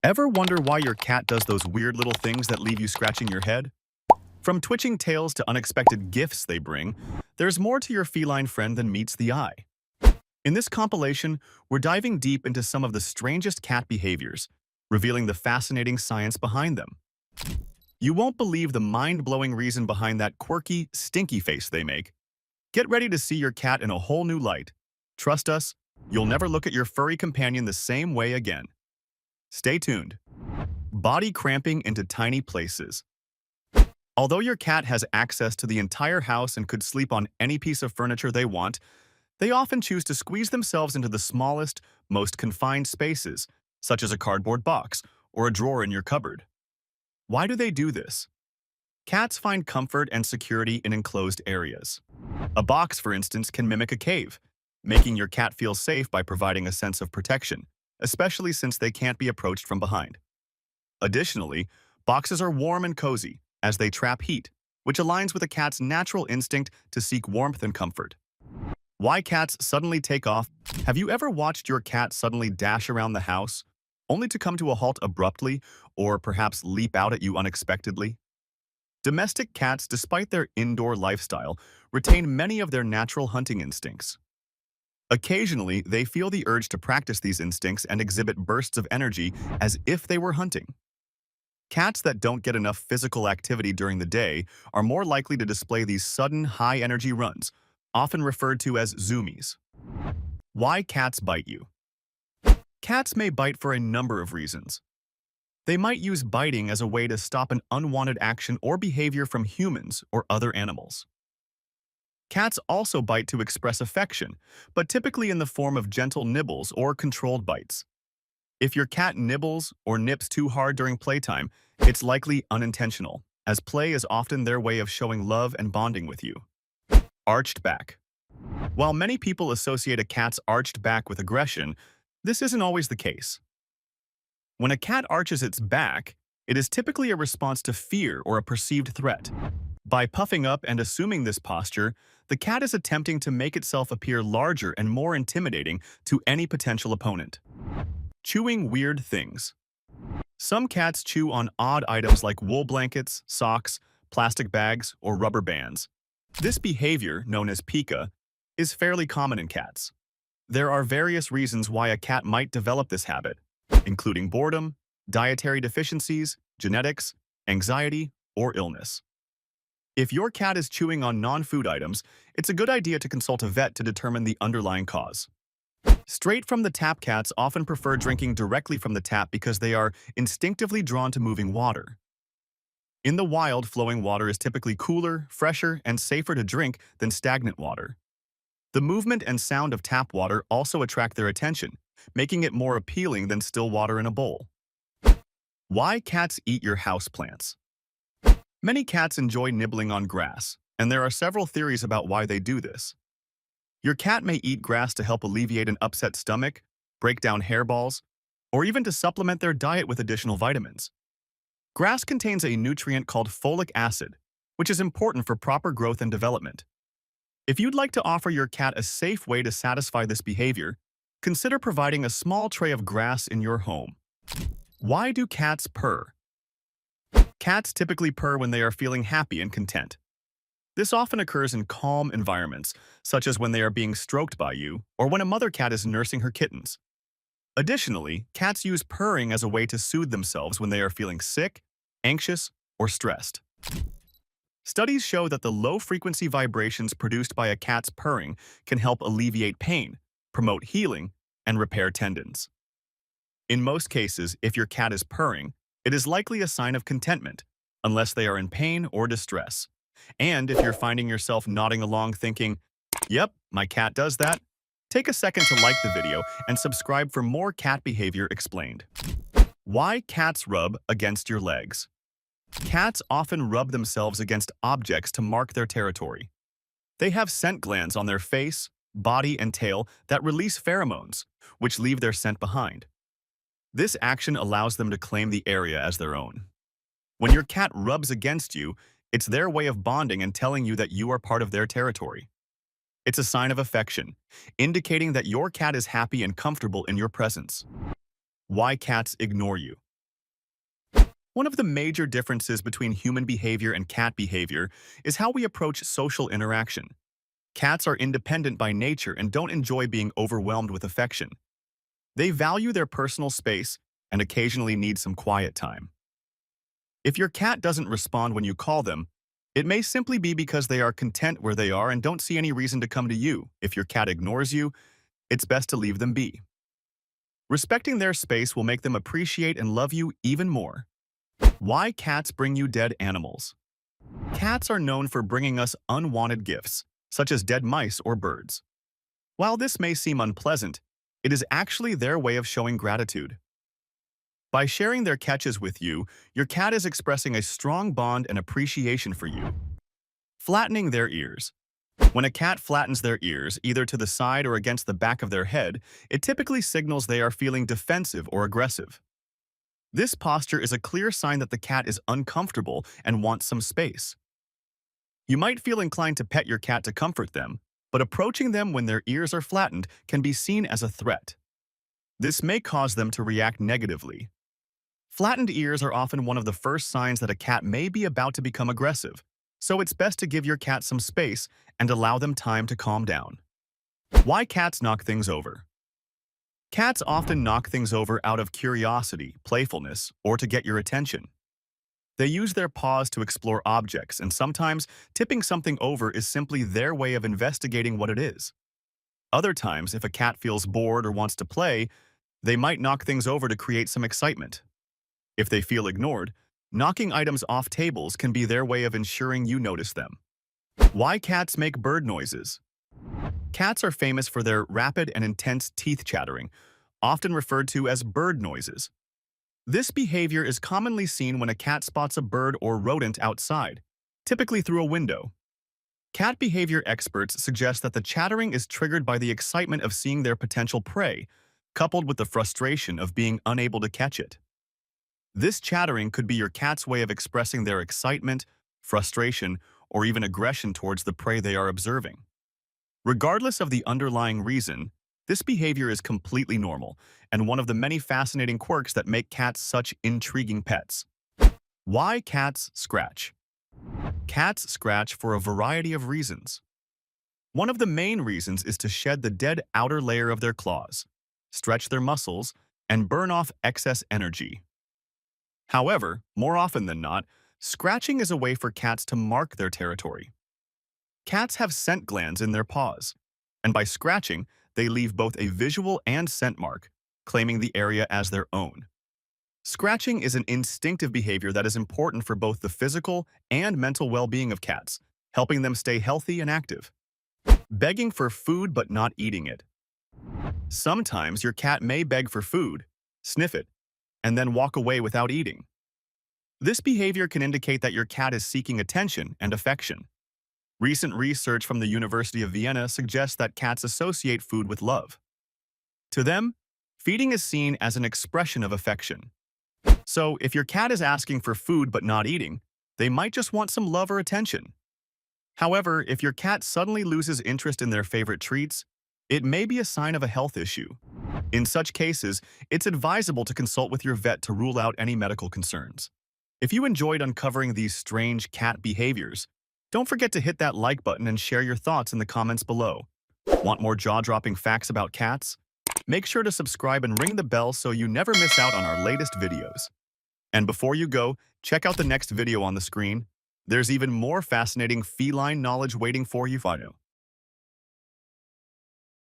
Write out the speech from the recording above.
Ever wonder why your cat does those weird little things that leave you scratching your head? From twitching tails to unexpected gifts they bring, there's more to your feline friend than meets the eye. In this compilation, we're diving deep into some of the strangest cat behaviors, revealing the fascinating science behind them. You won't believe the mind-blowing reason behind that quirky, stinky face they make. Get ready to see your cat in a whole new light. Trust us, you'll never look at your furry companion the same way again. Stay tuned. Body cramping into tiny places. Although your cat has access to the entire house and could sleep on any piece of furniture they want, they often choose to squeeze themselves into the smallest, most confined spaces, such as a cardboard box or a drawer in your cupboard. Why do they do this? Cats find comfort and security in enclosed areas. A box, for instance, can mimic a cave, making your cat feel safe by providing a sense of protection, especially since they can't be approached from behind. Additionally, boxes are warm and cozy, as they trap heat, which aligns with a cat's natural instinct to seek warmth and comfort. Why cats suddenly take off? Have you ever watched your cat suddenly dash around the house, only to come to a halt abruptly or perhaps leap out at you unexpectedly? Domestic cats, despite their indoor lifestyle, retain many of their natural hunting instincts. Occasionally, they feel the urge to practice these instincts and exhibit bursts of energy as if they were hunting. Cats that don't get enough physical activity during the day are more likely to display these sudden, high-energy runs, often referred to as zoomies. Why cats bite you? Cats may bite for a number of reasons. They might use biting as a way to stop an unwanted action or behavior from humans or other animals. Cats also bite to express affection, but typically in the form of gentle nibbles or controlled bites. If your cat nibbles or nips too hard during playtime, it's likely unintentional, as play is often their way of showing love and bonding with you. Arched back. While many people associate a cat's arched back with aggression, this isn't always the case. When a cat arches its back, it is typically a response to fear or a perceived threat. By puffing up and assuming this posture, the cat is attempting to make itself appear larger and more intimidating to any potential opponent. Chewing weird things. Some cats chew on odd items like wool blankets, socks, plastic bags, or rubber bands. This behavior, known as pica, is fairly common in cats. There are various reasons why a cat might develop this habit, including boredom, dietary deficiencies, genetics, anxiety, or illness. If your cat is chewing on non-food items, it's a good idea to consult a vet to determine the underlying cause. Straight from the tap cats often prefer drinking directly from the tap because they are instinctively drawn to moving water. In the wild, flowing water is typically cooler, fresher, and safer to drink than stagnant water. The movement and sound of tap water also attract their attention, making it more appealing than still water in a bowl. Why cats eat your houseplants? Many cats enjoy nibbling on grass, and there are several theories about why they do this. Your cat may eat grass to help alleviate an upset stomach, break down hairballs, or even to supplement their diet with additional vitamins. Grass contains a nutrient called folic acid, which is important for proper growth and development. If you'd like to offer your cat a safe way to satisfy this behavior, consider providing a small tray of grass in your home. Why do cats purr? Cats typically purr when they are feeling happy and content. This often occurs in calm environments, such as when they are being stroked by you or when a mother cat is nursing her kittens. Additionally, cats use purring as a way to soothe themselves when they are feeling sick, anxious, or stressed. Studies show that the low-frequency vibrations produced by a cat's purring can help alleviate pain, promote healing, and repair tendons. In most cases, if your cat is purring, it is likely a sign of contentment, unless they are in pain or distress. And if you're finding yourself nodding along thinking, "Yep, my cat does that," take a second to like the video and subscribe for more cat behavior explained. Why cats rub against your legs? Cats often rub themselves against objects to mark their territory. They have scent glands on their face, body, and tail that release pheromones, which leave their scent behind. This action allows them to claim the area as their own. When your cat rubs against you, it's their way of bonding and telling you that you are part of their territory. It's a sign of affection, indicating that your cat is happy and comfortable in your presence. Why cats ignore you. One of the major differences between human behavior and cat behavior is how we approach social interaction. Cats are independent by nature and don't enjoy being overwhelmed with affection. They value their personal space and occasionally need some quiet time. If your cat doesn't respond when you call them, it may simply be because they are content where they are and don't see any reason to come to you. If your cat ignores you, it's best to leave them be. Respecting their space will make them appreciate and love you even more. Why cats bring you dead animals? Cats are known for bringing us unwanted gifts, such as dead mice or birds. While this may seem unpleasant, it is actually their way of showing gratitude. By sharing their catches with you, your cat is expressing a strong bond and appreciation for you. Flattening their ears. When a cat flattens their ears, either to the side or against the back of their head, it typically signals they are feeling defensive or aggressive. This posture is a clear sign that the cat is uncomfortable and wants some space. You might feel inclined to pet your cat to comfort them, but approaching them when their ears are flattened can be seen as a threat. This may cause them to react negatively. Flattened ears are often one of the first signs that a cat may be about to become aggressive, so it's best to give your cat some space and allow them time to calm down. Why cats knock things over? Cats often knock things over out of curiosity, playfulness, or to get your attention. They use their paws to explore objects, and sometimes tipping something over is simply their way of investigating what it is. Other times, if a cat feels bored or wants to play, they might knock things over to create some excitement. If they feel ignored, knocking items off tables can be their way of ensuring you notice them. Why cats make bird noises? Cats are famous for their rapid and intense teeth chattering, often referred to as bird noises. This behavior is commonly seen when a cat spots a bird or rodent outside, typically through a window. Cat behavior experts suggest that the chattering is triggered by the excitement of seeing their potential prey, coupled with the frustration of being unable to catch it. This chattering could be your cat's way of expressing their excitement, frustration, or even aggression towards the prey they are observing. Regardless of the underlying reason, this behavior is completely normal and one of the many fascinating quirks that make cats such intriguing pets. Why cats scratch? Cats scratch for a variety of reasons. One of the main reasons is to shed the dead outer layer of their claws, stretch their muscles, and burn off excess energy. However, more often than not, scratching is a way for cats to mark their territory. Cats have scent glands in their paws, and by scratching, they leave both a visual and scent mark, claiming the area as their own. Scratching is an instinctive behavior that is important for both the physical and mental well-being of cats, helping them stay healthy and active. Begging for food but not eating it. Sometimes your cat may beg for food, sniff it, and then walk away without eating. This behavior can indicate that your cat is seeking attention and affection. Recent research from the University of Vienna suggests that cats associate food with love. To them, feeding is seen as an expression of affection. So, if your cat is asking for food but not eating, they might just want some love or attention. However, if your cat suddenly loses interest in their favorite treats, it may be a sign of a health issue. In such cases, it's advisable to consult with your vet to rule out any medical concerns. If you enjoyed uncovering these strange cat behaviors, don't forget to hit that like button and share your thoughts in the comments below. Want more jaw-dropping facts about cats? Make sure to subscribe and ring the bell so you never miss out on our latest videos. And before you go, check out the next video on the screen. There's even more fascinating feline knowledge waiting for you.